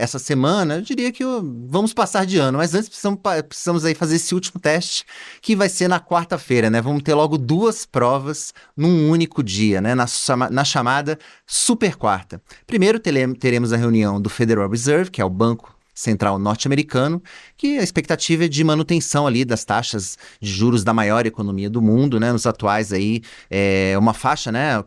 essa semana, eu diria que vamos passar de ano, mas antes precisamos aí fazer esse último teste, que vai ser na quarta-feira, né? Vamos ter logo duas provas num único dia, né? Na chamada Super Quarta. Primeiro teremos a reunião do Federal Reserve, que é o Banco Central norte-americano, que a expectativa é de manutenção ali das taxas de juros da maior economia do mundo, né? Nos atuais aí, uma faixa, né?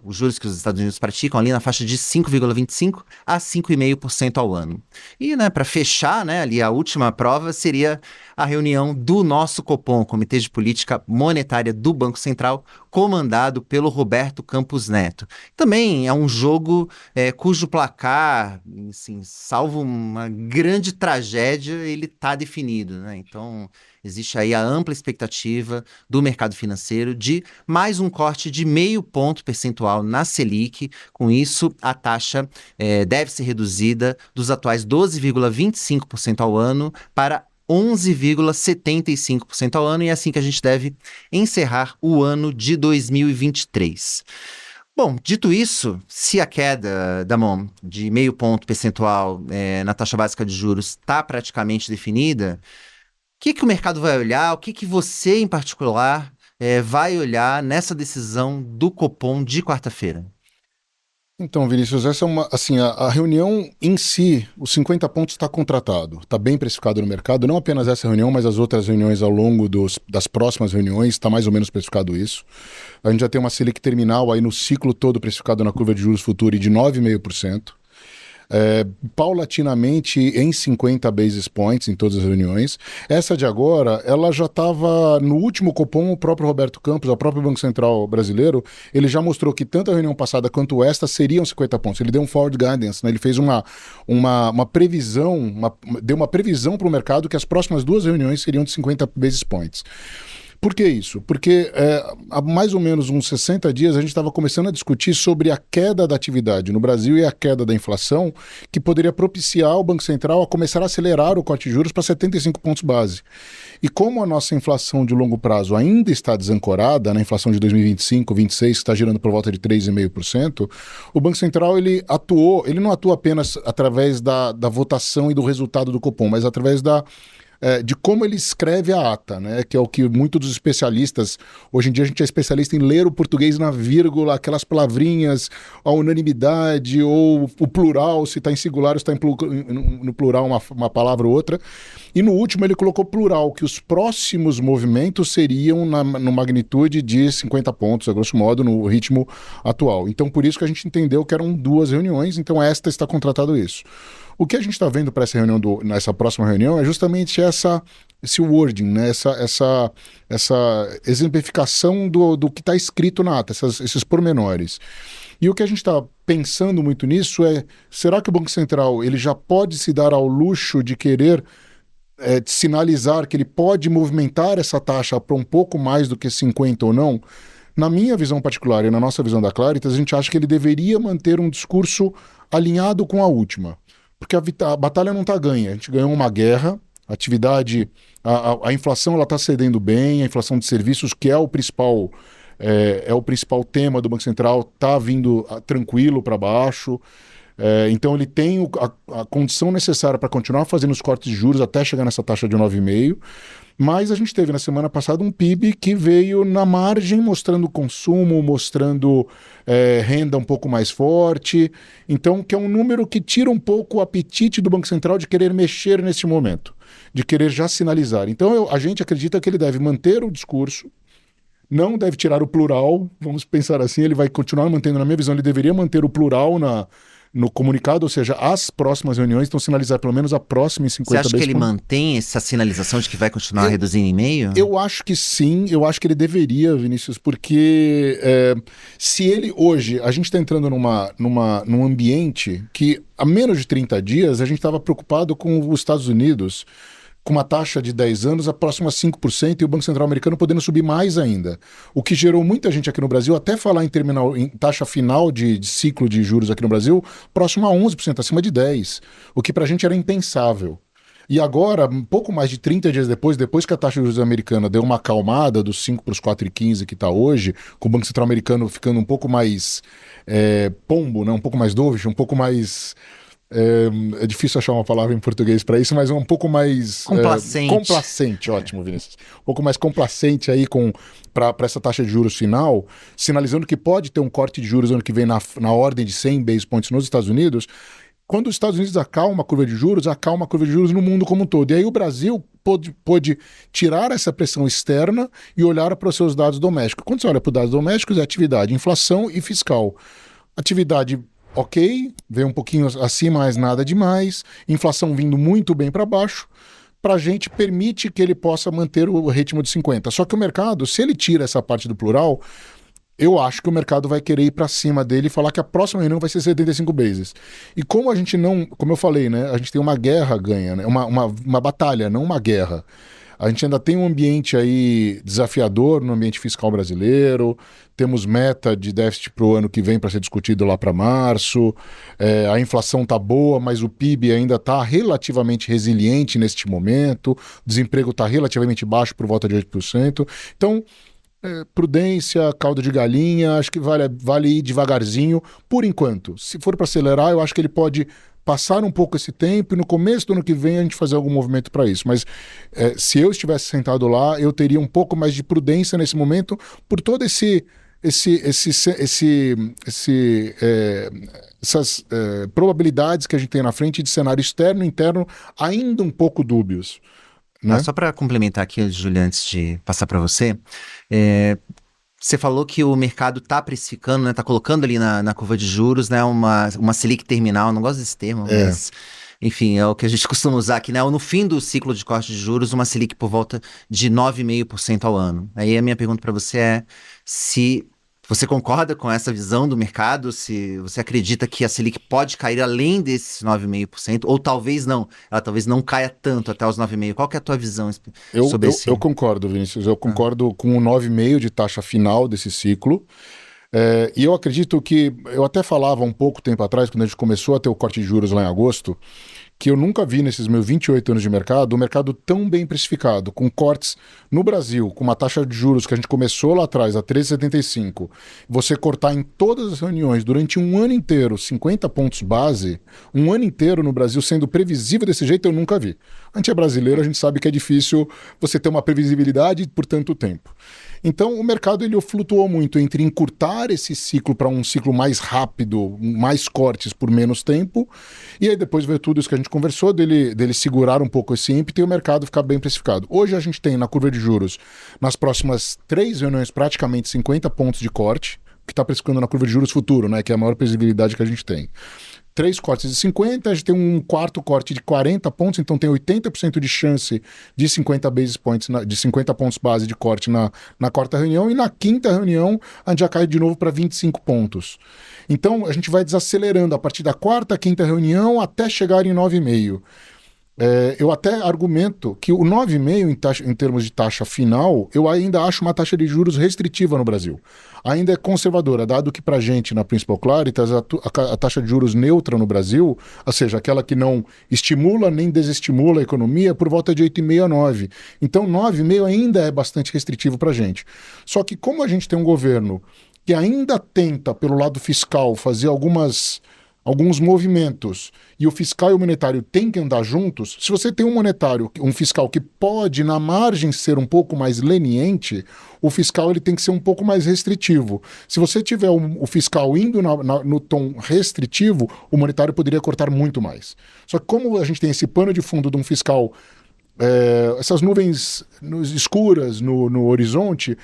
Os juros que os Estados Unidos praticam ali na faixa de 5,25% a 5,5% ao ano. E, né, para fechar, né, ali a última prova seria a reunião do nosso Copom, Comitê de Política Monetária do Banco Central, comandado pelo Roberto Campos Neto. Também é um jogo cujo placar, assim, salvo uma grande tragédia, ele está definido, né? Então, existe aí a ampla expectativa do mercado financeiro de mais um corte de 0,5 ponto percentual na Selic. Com isso, a taxa deve ser reduzida dos atuais 12,25% ao ano para 11,75% ao ano, e é assim que a gente deve encerrar o ano de 2023. Bom, dito isso, se a queda, Damon, de 0,5 ponto percentual na taxa básica de juros está praticamente definida, o que o mercado vai olhar? O que você, em particular, vai olhar nessa decisão do Copom de quarta-feira? Então, Vinícius, essa é a reunião em si, os 50 pontos está contratado, está bem precificado no mercado, não apenas essa reunião, mas as outras reuniões ao longo das próximas reuniões, está mais ou menos precificado isso. A gente já tem uma Selic terminal aí no ciclo todo precificado na curva de juros futuro de 9,5%. Paulatinamente em 50 basis points em todas as reuniões. Essa de agora, ela já estava no último Copom, o próprio Roberto Campos, o próprio Banco Central brasileiro, ele já mostrou que tanto a reunião passada quanto esta seriam 50 pontos. Ele deu um forward guidance, né? Ele fez uma previsão, deu uma previsão para o mercado que as próximas duas reuniões seriam de 50 basis points. Por que isso? Porque há mais ou menos uns 60 dias a gente estava começando a discutir sobre a queda da atividade no Brasil e a queda da inflação, que poderia propiciar o Banco Central a começar a acelerar o corte de juros para 75 pontos base. E como a nossa inflação de longo prazo ainda está desancorada, na inflação de 2025, 2026, que está girando por volta de 3,5%, o Banco Central ele não atua apenas através da votação e do resultado do Copom, mas através de como ele escreve a ata, né? Que é o que muitos dos especialistas, hoje em dia a gente é especialista em ler o português na vírgula, aquelas palavrinhas, a unanimidade ou o plural, se está em singular ou se está no plural uma palavra ou outra. E no último ele colocou plural, que os próximos movimentos seriam na magnitude de 50 pontos, a grosso modo, no ritmo atual. Então por isso que a gente entendeu que eram duas reuniões, então esta está contratado isso. O que a gente está vendo para essa reunião, nessa próxima reunião, é justamente esse wording, né? essa exemplificação do que está escrito na ata, esses pormenores. E o que a gente está pensando muito nisso é, será que o Banco Central ele já pode se dar ao luxo de querer sinalizar que ele pode movimentar essa taxa para um pouco mais do que 50 ou não? Na minha visão particular e na nossa visão da Claritas, a gente acha que ele deveria manter um discurso alinhado com a última. Porque a batalha não está ganha. A gente ganhou uma guerra, a inflação está cedendo bem, a inflação de serviços, que é o principal tema do Banco Central, está vindo tranquilo para baixo. Então ele tem a condição necessária para continuar fazendo os cortes de juros até chegar nessa taxa de 9,5%. Mas a gente teve na semana passada um PIB que veio na margem, mostrando consumo, mostrando renda um pouco mais forte. Então, que é um número que tira um pouco o apetite do Banco Central de querer mexer nesse momento, de querer já sinalizar. Então, a gente acredita que ele deve manter o discurso, não deve tirar o plural, vamos pensar assim, ele vai continuar mantendo, na minha visão, ele deveria manter o plural no comunicado, ou seja, as próximas reuniões estão sinalizar pelo menos a próxima em 50 Você acha que ele mantém essa sinalização de que vai continuar reduzindo em meio? Eu acho que sim, eu acho que ele deveria, Vinícius, porque se ele hoje, a gente está entrando num ambiente que há menos de 30 dias a gente estava preocupado com os Estados Unidos, com uma taxa de 10 anos a próxima a 5% e o Banco Central americano podendo subir mais ainda. O que gerou muita gente aqui no Brasil até falar em taxa final de ciclo de juros aqui no Brasil, próximo a 11%, acima de 10%, o que para a gente era impensável. E agora, um pouco mais de 30 dias depois que a taxa de juros americana deu uma acalmada dos 5 para os 4,15 que está hoje, com o Banco Central americano ficando um pouco mais pombo, né? Um pouco mais dovish, um pouco mais É difícil achar uma palavra em português para isso, mas é um pouco mais Complacente. complacente, ótimo, Vinícius. Um pouco mais complacente aí para essa taxa de juros final, sinalizando que pode ter um corte de juros ano que vem na ordem de 100 base points nos Estados Unidos. Quando os Estados Unidos acalma a curva de juros, acalma a curva de juros no mundo como um todo. E aí o Brasil pôde tirar essa pressão externa e olhar para os seus dados domésticos. Quando você olha para os dados domésticos, é atividade, inflação e fiscal. Atividade ok, veio um pouquinho acima, mas nada demais. Inflação vindo muito bem para baixo. Para a gente, permite que ele possa manter o ritmo de 50. Só que o mercado, se ele tira essa parte do plural, eu acho que o mercado vai querer ir para cima dele e falar que a próxima reunião vai ser 75 bases. E como a gente não, como eu falei, né, a gente tem uma guerra ganha, né, uma batalha, não uma guerra. A gente ainda tem um ambiente aí desafiador no ambiente fiscal brasileiro, temos meta de déficit para o ano que vem para ser discutido lá para março, a inflação está boa, mas o PIB ainda está relativamente resiliente neste momento, o desemprego está relativamente baixo, por volta de 8%. Então, prudência, caldo de galinha, acho que vale ir devagarzinho por enquanto. Se for para acelerar, eu acho que ele pode passar um pouco esse tempo e no começo do ano que vem a gente fazer algum movimento para isso. Mas se eu estivesse sentado lá, eu teria um pouco mais de prudência nesse momento por todo essas probabilidades que a gente tem na frente de cenário externo e interno ainda um pouco dúbios. Né? Só para complementar aqui, Júlia, antes de passar para você, você falou que o mercado está precificando, está colocando ali na curva de juros, né, uma Selic terminal, não gosto desse termo, mas enfim, é o que a gente costuma usar aqui, né, no fim do ciclo de corte de juros, uma Selic por volta de 9,5% ao ano. Aí a minha pergunta para você é se você concorda com essa visão do mercado, se você acredita que a Selic pode cair além desses 9,5%, ou talvez não, ela talvez não caia tanto até os 9,5%. Qual que é a tua visão sobre esse? Eu concordo, Vinícius, eu concordo com o 9,5% de taxa final desse ciclo. E eu acredito que, eu até falava um pouco tempo atrás, quando a gente começou a ter o corte de juros lá em agosto, que eu nunca vi nesses meus 28 anos de mercado, um mercado tão bem precificado, com cortes no Brasil, com uma taxa de juros que a gente começou lá atrás, a 13,75, você cortar em todas as reuniões durante um ano inteiro 50 pontos base, um ano inteiro no Brasil sendo previsível desse jeito, eu nunca vi. A gente é brasileiro, a gente sabe que é difícil você ter uma previsibilidade por tanto tempo. Então, o mercado ele flutuou muito entre encurtar esse ciclo para um ciclo mais rápido, mais cortes por menos tempo, e aí depois veio tudo isso que a gente conversou, dele segurar um pouco esse ímpeto e o mercado ficar bem precificado. Hoje a gente tem na curva de juros, nas próximas 3 reuniões, praticamente 50 pontos de corte, que está precificando na curva de juros futuro, né, que é a maior previsibilidade que a gente tem. 3 cortes de 50, a gente tem um quarto corte de 40 pontos, então tem 80% de chance de 50 basis points, de 50 pontos base de corte na quarta reunião, e na quinta reunião a gente já cai de novo para 25 pontos. Então a gente vai desacelerando a partir da quarta, quinta reunião até chegar em 9,5%. Eu até argumento que o 9,5% em termos de taxa final, eu ainda acho uma taxa de juros restritiva no Brasil. Ainda é conservadora, dado que para a gente, na Principal Claritas, a taxa de juros neutra no Brasil, ou seja, aquela que não estimula nem desestimula a economia, é por volta de 8,5% a 9%. Então 9,5% ainda é bastante restritivo para a gente. Só que como a gente tem um governo que ainda tenta, pelo lado fiscal, fazer alguns movimentos, e o fiscal e o monetário têm que andar juntos, se você tem um fiscal que pode, na margem, ser um pouco mais leniente, o fiscal ele tem que ser um pouco mais restritivo. Se você tiver o fiscal indo no tom restritivo, o monetário poderia cortar muito mais. Só que como a gente tem esse pano de fundo de um fiscal, essas nuvens escuras no horizonte,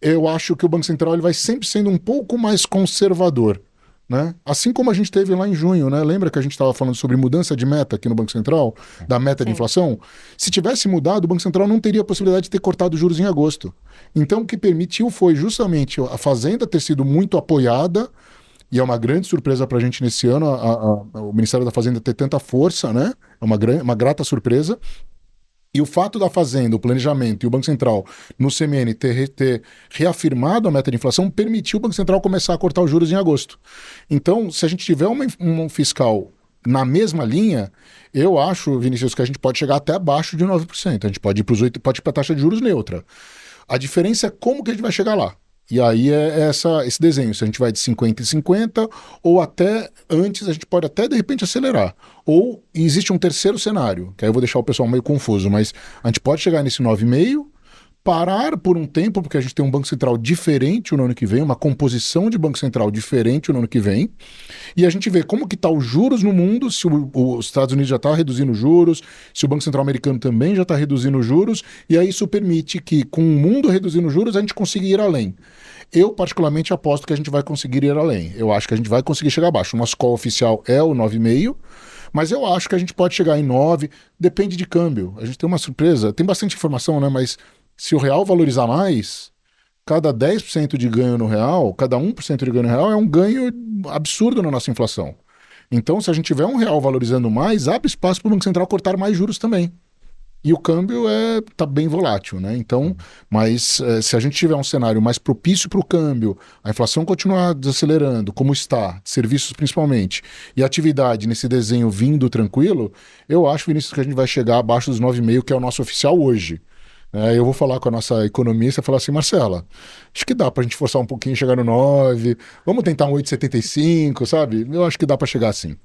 eu acho que o Banco Central ele vai sempre sendo um pouco mais conservador. Né? Assim como a gente teve lá em junho, né? Lembra que a gente estava falando sobre mudança de meta aqui no Banco Central, da meta de inflação? Se tivesse mudado, o Banco Central não teria a possibilidade de ter cortado juros em agosto. Então o que permitiu foi justamente a Fazenda ter sido muito apoiada, e é uma grande surpresa para a gente nesse ano, o Ministério da Fazenda ter tanta força, né? É uma grata surpresa. E o fato da Fazenda, o planejamento e o Banco Central no CMN ter reafirmado a meta de inflação permitiu o Banco Central começar a cortar os juros em agosto. Então, se a gente tiver um fiscal na mesma linha, eu acho, Vinícius, que a gente pode chegar até abaixo de 9%. A gente pode ir para a taxa de juros neutra. A diferença é como que a gente vai chegar lá. E aí esse desenho, se a gente vai de 50 em 50, ou até antes, a gente pode até de repente acelerar. Ou existe um terceiro cenário, que aí eu vou deixar o pessoal meio confuso, mas a gente pode chegar nesse 9,5, parar por um tempo, porque a gente tem um Banco Central diferente no ano que vem, uma composição de Banco Central diferente no ano que vem, e a gente vê como que está os juros no mundo, se os Estados Unidos já está reduzindo juros, se o Banco Central americano também já está reduzindo juros, e aí isso permite que, com o mundo reduzindo juros, a gente consiga ir além. Eu, particularmente, aposto que a gente vai conseguir ir além. Eu acho que a gente vai conseguir chegar abaixo. O nosso call oficial é o 9,5, mas eu acho que a gente pode chegar em 9, depende de câmbio. A gente tem uma surpresa, tem bastante informação, né? Mas se o real valorizar mais, cada 10% de ganho no real, cada 1% de ganho no real é um ganho absurdo na nossa inflação. Então, se a gente tiver um real valorizando mais, abre espaço para o Banco Central cortar mais juros também. E o câmbio tá bem volátil, né? Então, mas se a gente tiver um cenário mais propício para o câmbio, a inflação continuar desacelerando, como está, serviços principalmente, e a atividade nesse desenho vindo tranquilo, eu acho, Vinícius, que a gente vai chegar abaixo dos 9,5, que é o nosso oficial hoje. Eu vou falar com a nossa economista e falar assim, Marcela, acho que dá para a gente forçar um pouquinho e chegar no 9, vamos tentar um 8,75, sabe? Eu acho que dá para chegar assim.